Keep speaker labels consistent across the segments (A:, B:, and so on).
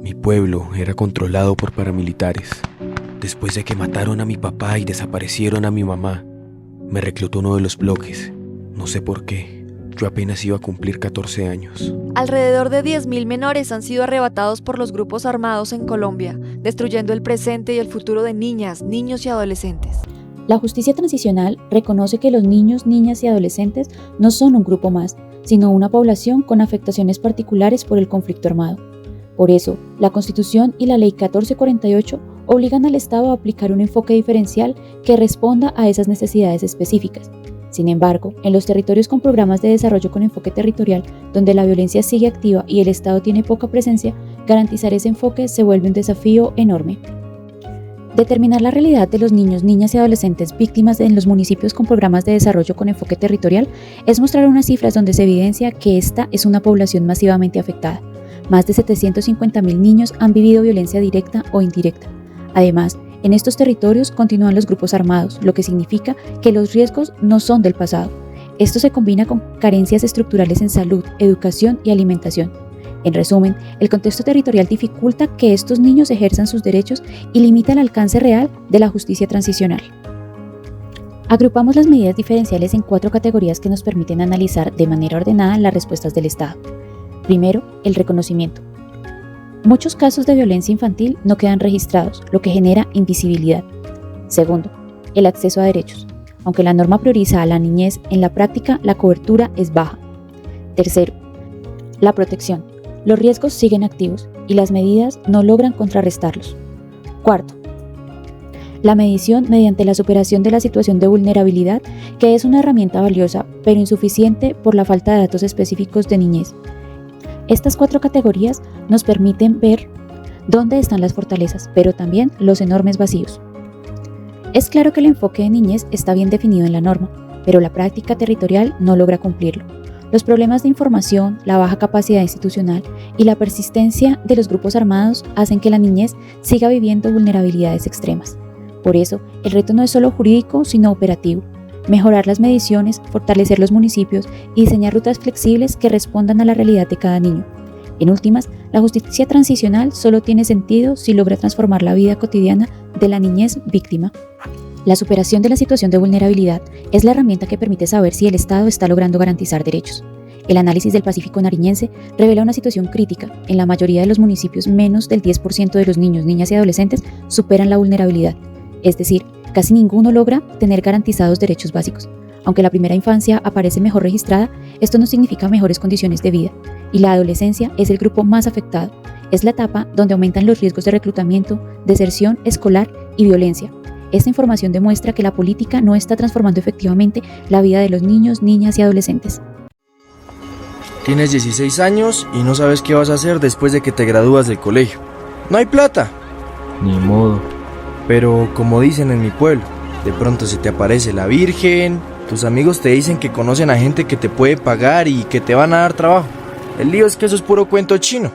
A: Mi pueblo era controlado por paramilitares. Después de que mataron a mi papá y desaparecieron a mi mamá, me reclutó uno de los bloques. No sé por qué. Yo apenas iba a cumplir 14 años.
B: Alrededor de 10.000 menores han sido arrebatados por los grupos armados en Colombia, destruyendo el presente y el futuro de niñas, niños y adolescentes.
C: La justicia transicional reconoce que los niños, niñas y adolescentes no son un grupo más, sino una población con afectaciones particulares por el conflicto armado. Por eso, la Constitución y la Ley 1448 obligan al Estado a aplicar un enfoque diferencial que responda a esas necesidades específicas. Sin embargo, en los territorios con programas de desarrollo con enfoque territorial, donde la violencia sigue activa y el Estado tiene poca presencia, garantizar ese enfoque se vuelve un desafío enorme. Determinar la realidad de los niños, niñas y adolescentes víctimas en los municipios con programas de desarrollo con enfoque territorial es mostrar unas cifras donde se evidencia que esta es una población masivamente afectada. Más de 750.000 niños han vivido violencia directa o indirecta. Además, en estos territorios continúan los grupos armados, lo que significa que los riesgos no son del pasado. Esto se combina con carencias estructurales en salud, educación y alimentación. En resumen, el contexto territorial dificulta que estos niños ejerzan sus derechos y limita el alcance real de la justicia transicional. Agrupamos las medidas diferenciales en 4 categorías que nos permiten analizar de manera ordenada las respuestas del Estado. Primero, el reconocimiento. Muchos casos de violencia infantil no quedan registrados, lo que genera invisibilidad. Segundo, el acceso a derechos. Aunque la norma prioriza a la niñez, en la práctica la cobertura es baja. Tercero, la protección. Los riesgos siguen activos y las medidas no logran contrarrestarlos. Cuarto, la medición mediante la superación de la situación de vulnerabilidad, que es una herramienta valiosa, pero insuficiente por la falta de datos específicos de niñez. Estas 4 categorías nos permiten ver dónde están las fortalezas, pero también los enormes vacíos. Es claro que el enfoque de niñez está bien definido en la norma, pero la práctica territorial no logra cumplirlo. Los problemas de información, la baja capacidad institucional y la persistencia de los grupos armados hacen que la niñez siga viviendo vulnerabilidades extremas. Por eso, el reto no es solo jurídico, sino operativo. Mejorar las mediciones, fortalecer los municipios y diseñar rutas flexibles que respondan a la realidad de cada niño. En últimas, la justicia transicional solo tiene sentido si logra transformar la vida cotidiana de la niñez víctima. La superación de la situación de vulnerabilidad es la herramienta que permite saber si el Estado está logrando garantizar derechos. El análisis del Pacífico nariñense revela una situación crítica. En la mayoría de los municipios, menos del 10% de los niños, niñas y adolescentes superan la vulnerabilidad. Es decir, casi ninguno logra tener garantizados derechos básicos. Aunque la primera infancia aparece mejor registrada, esto no significa mejores condiciones de vida, y la adolescencia es el grupo más afectado. Es la etapa donde aumentan los riesgos de reclutamiento, deserción escolar y violencia. Esta información demuestra que la política no está transformando efectivamente la vida de los niños, niñas y adolescentes.
D: Tienes 16 años y no sabes qué vas a hacer después de que te gradúas del colegio. No hay plata. Ni modo. Pero como dicen en mi pueblo, de pronto se te aparece la Virgen, tus amigos te dicen que conocen a gente que te puede pagar y que te van a dar trabajo. El lío es que eso es puro cuento chino.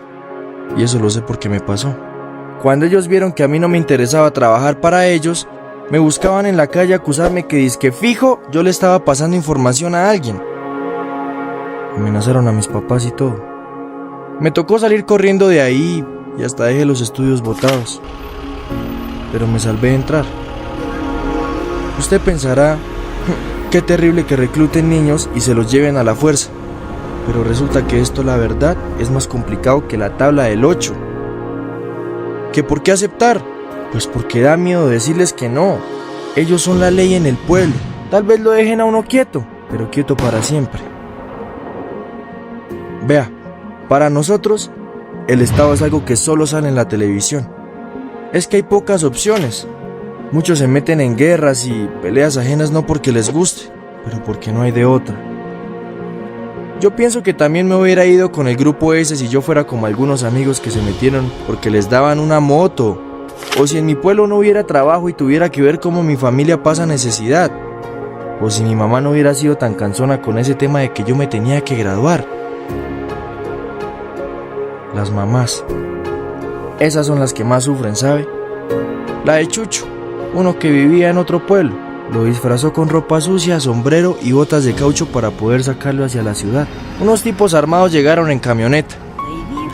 D: Y eso lo sé porque me pasó. Cuando ellos vieron que a mí no me interesaba trabajar para ellos, me buscaban en la calle a acusarme que dizque fijo yo le estaba pasando información a alguien. Amenazaron a mis papás y todo. Me tocó salir corriendo de ahí y hasta dejé los estudios botados. Pero me salvé de entrar. Usted pensará, qué terrible que recluten niños y se los lleven a la fuerza. Pero resulta que esto, la verdad, es más complicado que la tabla del 8. ¿Que por qué aceptar? Pues porque da miedo decirles que no. Ellos son la ley en el pueblo. Tal vez lo dejen a uno quieto, pero quieto para siempre. Vea, para nosotros, el Estado es algo que solo sale en la televisión. Es que hay pocas opciones. Muchos se meten en guerras y peleas ajenas no porque les guste, pero porque no hay de otra. Yo pienso que también me hubiera ido con el grupo ese si yo fuera como algunos amigos que se metieron porque les daban una moto, o si en mi pueblo no hubiera trabajo y tuviera que ver cómo mi familia pasa necesidad, o si mi mamá no hubiera sido tan cansona con ese tema de que yo me tenía que graduar. Las mamás, esas son las que más sufren, ¿sabe? La de Chucho, uno que vivía en otro pueblo, lo disfrazó con ropa sucia, sombrero y botas de caucho para poder sacarlo hacia la ciudad. Unos tipos armados llegaron en camioneta.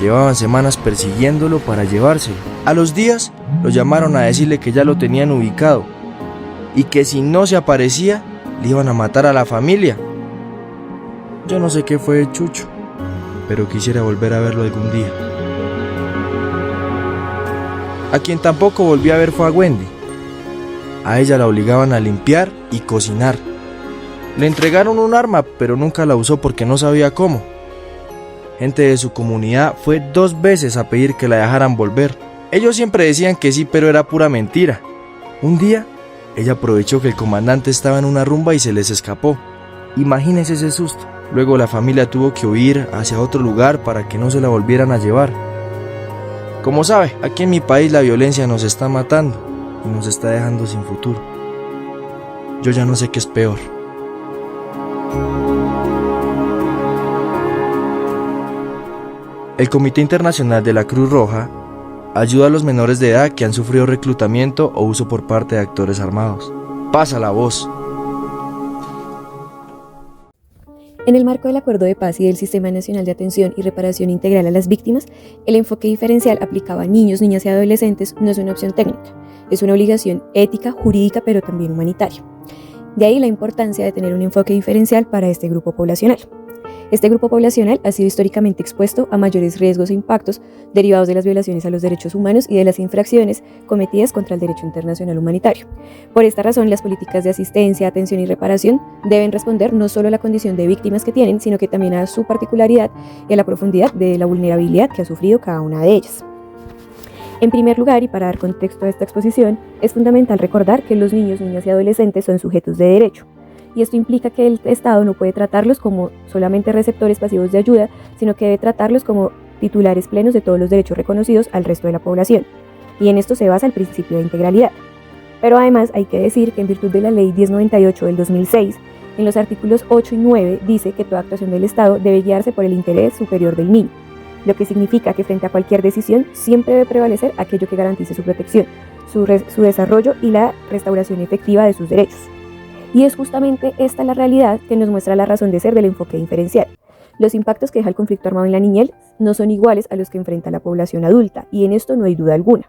D: Llevaban semanas persiguiéndolo para llevárselo. A los días lo llamaron a decirle que ya lo tenían ubicado y que si no se aparecía, le iban a matar a la familia. Yo no sé qué fue de Chucho, pero quisiera volver a verlo algún día. A quien tampoco volví a ver fue a Wendy. A ella la obligaban a limpiar y cocinar. Le entregaron un arma, pero nunca la usó porque no sabía cómo. Gente de su comunidad fue 2 veces a pedir que la dejaran volver. Ellos siempre decían que sí, pero era pura mentira. Un día, ella aprovechó que el comandante estaba en una rumba y se les escapó. Imagínense ese susto. Luego la familia tuvo que huir hacia otro lugar para que no se la volvieran a llevar. Como sabe, aquí en mi país la violencia nos está matando y nos está dejando sin futuro. Yo ya no sé qué es peor. El Comité Internacional de la Cruz Roja ayuda a los menores de edad que han sufrido reclutamiento o uso por parte de actores armados. Pasa la voz.
E: En el marco del Acuerdo de Paz y del Sistema Nacional de Atención y Reparación Integral a las Víctimas, el enfoque diferencial aplicado a niños, niñas y adolescentes no es una opción técnica, es una obligación ética, jurídica, pero también humanitaria. De ahí la importancia de tener un enfoque diferencial para este grupo poblacional. Este grupo poblacional ha sido históricamente expuesto a mayores riesgos e impactos derivados de las violaciones a los derechos humanos y de las infracciones cometidas contra el derecho internacional humanitario. Por esta razón, las políticas de asistencia, atención y reparación deben responder no solo a la condición de víctimas que tienen, sino que también a su particularidad y a la profundidad de la vulnerabilidad que ha sufrido cada una de ellas. En primer lugar, y para dar contexto a esta exposición, es fundamental recordar que los niños, niñas y adolescentes son sujetos de derecho. Y esto implica que el Estado no puede tratarlos como solamente receptores pasivos de ayuda, sino que debe tratarlos como titulares plenos de todos los derechos reconocidos al resto de la población. Y en esto se basa el principio de integralidad. Pero además hay que decir que en virtud de la Ley 1098 del 2006, en los artículos 8 y 9 dice que toda actuación del Estado debe guiarse por el interés superior del niño, lo que significa que frente a cualquier decisión siempre debe prevalecer aquello que garantice su protección, su desarrollo y la restauración efectiva de sus derechos. Y es justamente esta la realidad que nos muestra la razón de ser del enfoque diferencial. Los impactos que deja el conflicto armado en la niñez no son iguales a los que enfrenta la población adulta, y en esto no hay duda alguna.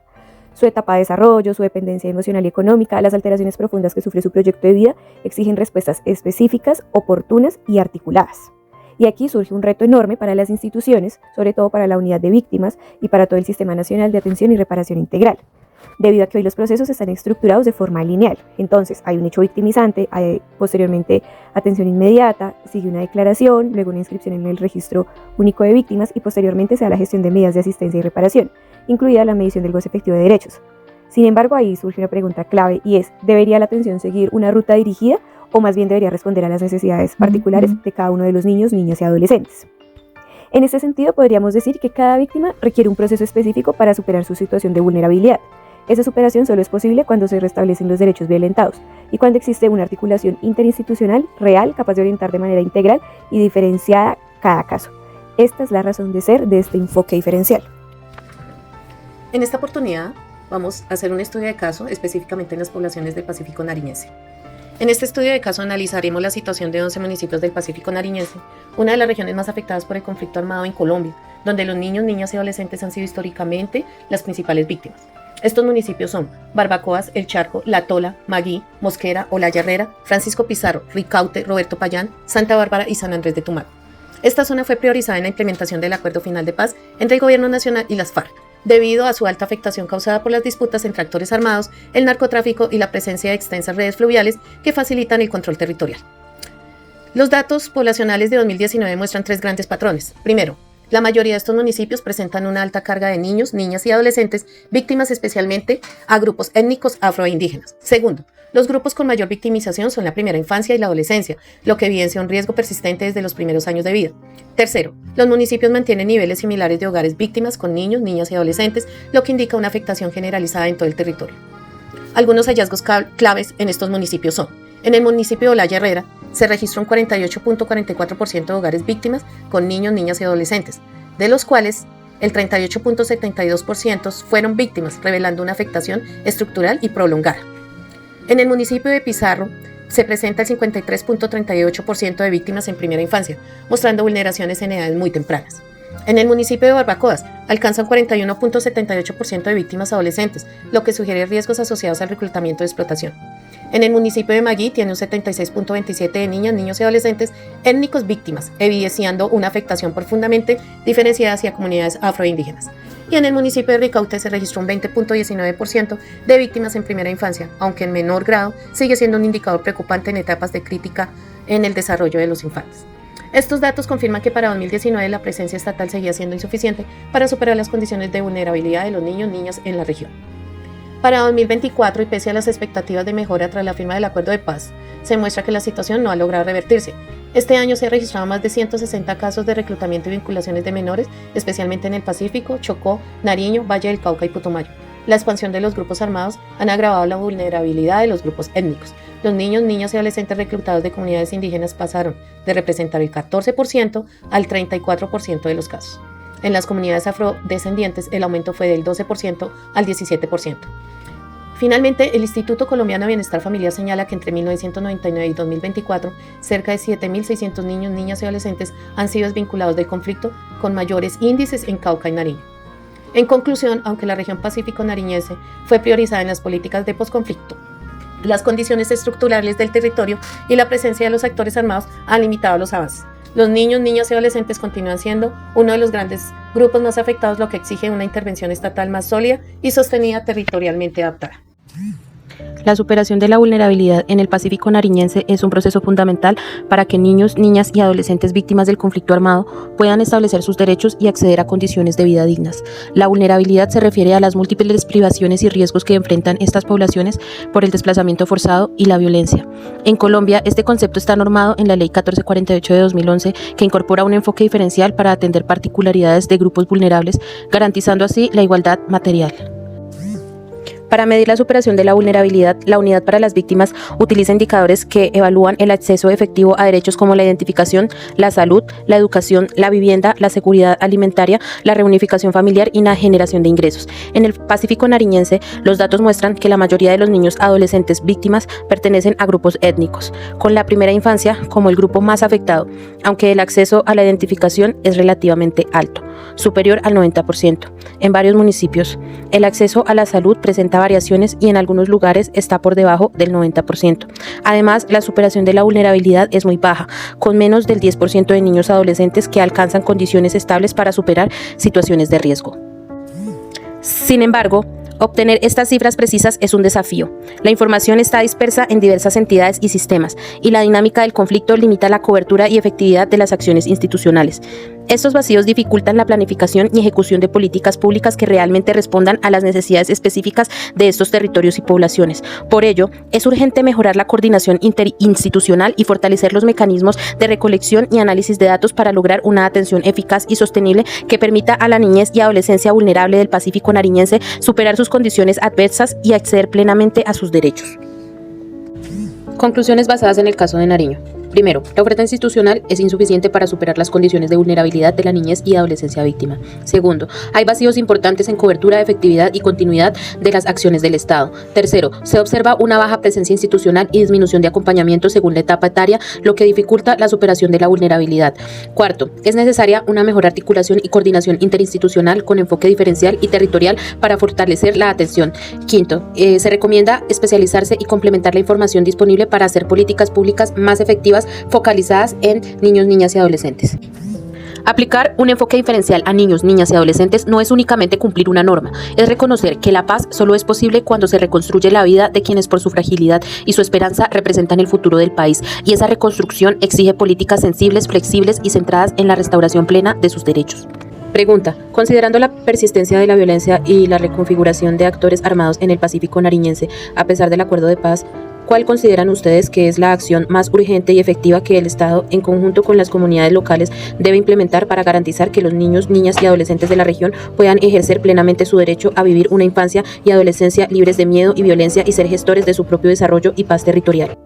E: Su etapa de desarrollo, su dependencia emocional y económica, las alteraciones profundas que sufre su proyecto de vida exigen respuestas específicas, oportunas y articuladas. Y aquí surge un reto enorme para las instituciones, sobre todo para la unidad de víctimas y para todo el Sistema Nacional de Atención y Reparación Integral, debido a que hoy los procesos están estructurados de forma lineal. Entonces hay un hecho victimizante, hay posteriormente atención inmediata, sigue una declaración, luego una inscripción en el registro único de víctimas y posteriormente se da la gestión de medidas de asistencia y reparación, incluida la medición del goce efectivo de derechos. Sin embargo, ahí surge una pregunta clave y es, ¿debería la atención seguir una ruta dirigida o más bien debería responder a las necesidades particulares de cada uno de los niños, niñas y adolescentes? En este sentido, podríamos decir que cada víctima requiere un proceso específico para superar su situación de vulnerabilidad. Esa superación solo es posible cuando se restablecen los derechos violentados y cuando existe una articulación interinstitucional real capaz de orientar de manera integral y diferenciada cada caso. Esta es la razón de ser de este enfoque diferencial.
F: En esta oportunidad vamos a hacer un estudio de caso específicamente en las poblaciones del Pacífico Nariñense. En este estudio de caso analizaremos la situación de 11 municipios del Pacífico Nariñense, una de las regiones más afectadas por el conflicto armado en Colombia, donde los niños, niñas y adolescentes han sido históricamente las principales víctimas. Estos municipios son Barbacoas, El Charco, La Tola, Maguí, Mosquera, Olaya Herrera, Francisco Pizarro, Ricaute, Roberto Payán, Santa Bárbara y San Andrés de Tumaco. Esta zona fue priorizada en la implementación del Acuerdo Final de Paz entre el Gobierno Nacional y las FARC, debido a su alta afectación causada por las disputas entre actores armados, el narcotráfico y la presencia de extensas redes fluviales que facilitan el control territorial. Los datos poblacionales de 2019 muestran 3 grandes patrones. Primero, la mayoría de estos municipios presentan una alta carga de niños, niñas y adolescentes, víctimas especialmente a grupos étnicos afro e indígenas. Segundo, los grupos con mayor victimización son la primera infancia y la adolescencia, lo que evidencia un riesgo persistente desde los primeros años de vida. Tercero, los municipios mantienen niveles similares de hogares víctimas con niños, niñas y adolescentes, lo que indica una afectación generalizada en todo el territorio. Algunos hallazgos claves en estos municipios son: en el municipio de Olaya Herrera se registró un 48.44% de hogares víctimas con niños, niñas y adolescentes, de los cuales el 38.72% fueron víctimas, revelando una afectación estructural y prolongada. En el municipio de Pizarro se presenta el 53.38% de víctimas en primera infancia, mostrando vulneraciones en edades muy tempranas. En el municipio de Barbacoas alcanza un 41.78% de víctimas adolescentes, lo que sugiere riesgos asociados al reclutamiento y explotación. En el municipio de Magui tiene un 76.27% de niñas, niños y adolescentes étnicos víctimas, evidenciando una afectación profundamente diferenciada hacia comunidades afroindígenas. Y en el municipio de Ricaute se registró un 20.19% de víctimas en primera infancia, aunque en menor grado sigue siendo un indicador preocupante en etapas de crítica en el desarrollo de los infantes. Estos datos confirman que para 2019 la presencia estatal seguía siendo insuficiente para superar las condiciones de vulnerabilidad de los niños y niñas en la región. Para 2024, y pese a las expectativas de mejora tras la firma del Acuerdo de Paz, se muestra que la situación no ha logrado revertirse. Este año se han registrado más de 160 casos de reclutamiento y vinculaciones de menores, especialmente en el Pacífico, Chocó, Nariño, Valle del Cauca y Putumayo. La expansión de los grupos armados han agravado la vulnerabilidad de los grupos étnicos. Los niños, niñas y adolescentes reclutados de comunidades indígenas pasaron de representar el 14% al 34% de los casos. En las comunidades afrodescendientes, el aumento fue del 12% al 17%. Finalmente, el Instituto Colombiano de Bienestar Familiar señala que entre 1999 y 2024, cerca de 7.600 niños, niñas y adolescentes han sido desvinculados del conflicto, con mayores índices en Cauca y Nariño. En conclusión, aunque la región pacífico nariñense fue priorizada en las políticas de posconflicto, las condiciones estructurales del territorio y la presencia de los actores armados han limitado los avances. Los niños, niñas y adolescentes continúan siendo uno de los grandes grupos más afectados, lo que exige una intervención estatal más sólida y sostenida, territorialmente adaptada.
G: La superación de la vulnerabilidad en el Pacífico nariñense es un proceso fundamental para que niños, niñas y adolescentes víctimas del conflicto armado puedan establecer sus derechos y acceder a condiciones de vida dignas. La vulnerabilidad se refiere a las múltiples privaciones y riesgos que enfrentan estas poblaciones por el desplazamiento forzado y la violencia. En Colombia, este concepto está normado en la Ley 1448 de 2011, que incorpora un enfoque diferencial para atender particularidades de grupos vulnerables, garantizando así la igualdad material. Para medir la superación de la vulnerabilidad, la Unidad para las Víctimas utiliza indicadores que evalúan el acceso efectivo a derechos como la identificación, la salud, la educación, la vivienda, la seguridad alimentaria, la reunificación familiar y la generación de ingresos. En el Pacífico nariñense, los datos muestran que la mayoría de los niños adolescentes víctimas pertenecen a grupos étnicos, con la primera infancia como el grupo más afectado, aunque el acceso a la identificación es relativamente alto, superior al 90%. En varios municipios, el acceso a la salud presenta variaciones y en algunos lugares está por debajo del 90%. Además, la superación de la vulnerabilidad es muy baja, con menos del 10% de niños adolescentes que alcanzan condiciones estables para superar situaciones de riesgo. Sin embargo, obtener estas cifras precisas es un desafío. La información está dispersa en diversas entidades y sistemas, y la dinámica del conflicto limita la cobertura y efectividad de las acciones institucionales. Estos vacíos dificultan la planificación y ejecución de políticas públicas que realmente respondan a las necesidades específicas de estos territorios y poblaciones. Por ello, es urgente mejorar la coordinación interinstitucional y fortalecer los mecanismos de recolección y análisis de datos para lograr una atención eficaz y sostenible que permita a la niñez y adolescencia vulnerable del Pacífico nariñense superar sus condiciones adversas y acceder plenamente a sus derechos. Conclusiones basadas en el caso de Nariño. Primero, la oferta institucional es insuficiente para superar las condiciones de vulnerabilidad de la niñez y adolescencia víctima. Segundo, hay vacíos importantes en cobertura, efectividad y continuidad de las acciones del Estado. Tercero, se observa una baja presencia institucional y disminución de acompañamiento según la etapa etaria, lo que dificulta la superación de la vulnerabilidad. Cuarto, es necesaria una mejor articulación y coordinación interinstitucional con enfoque diferencial y territorial para fortalecer la atención. Quinto, se recomienda especializarse y complementar la información disponible para hacer políticas públicas más efectivas focalizadas en niños, niñas y adolescentes. Aplicar un enfoque diferencial a niños, niñas y adolescentes no es únicamente cumplir una norma, es reconocer que la paz solo es posible cuando se reconstruye la vida de quienes por su fragilidad y su esperanza representan el futuro del país, y esa reconstrucción exige políticas sensibles, flexibles y centradas en la restauración plena de sus derechos. Pregunta: considerando la persistencia de la violencia y la reconfiguración de actores armados en el Pacífico nariñense, a pesar del acuerdo de paz, ¿cuál consideran ustedes que es la acción más urgente y efectiva que el Estado, en conjunto con las comunidades locales, debe implementar para garantizar que los niños, niñas y adolescentes de la región puedan ejercer plenamente su derecho a vivir una infancia y adolescencia libres de miedo y violencia y ser gestores de su propio desarrollo y paz territorial?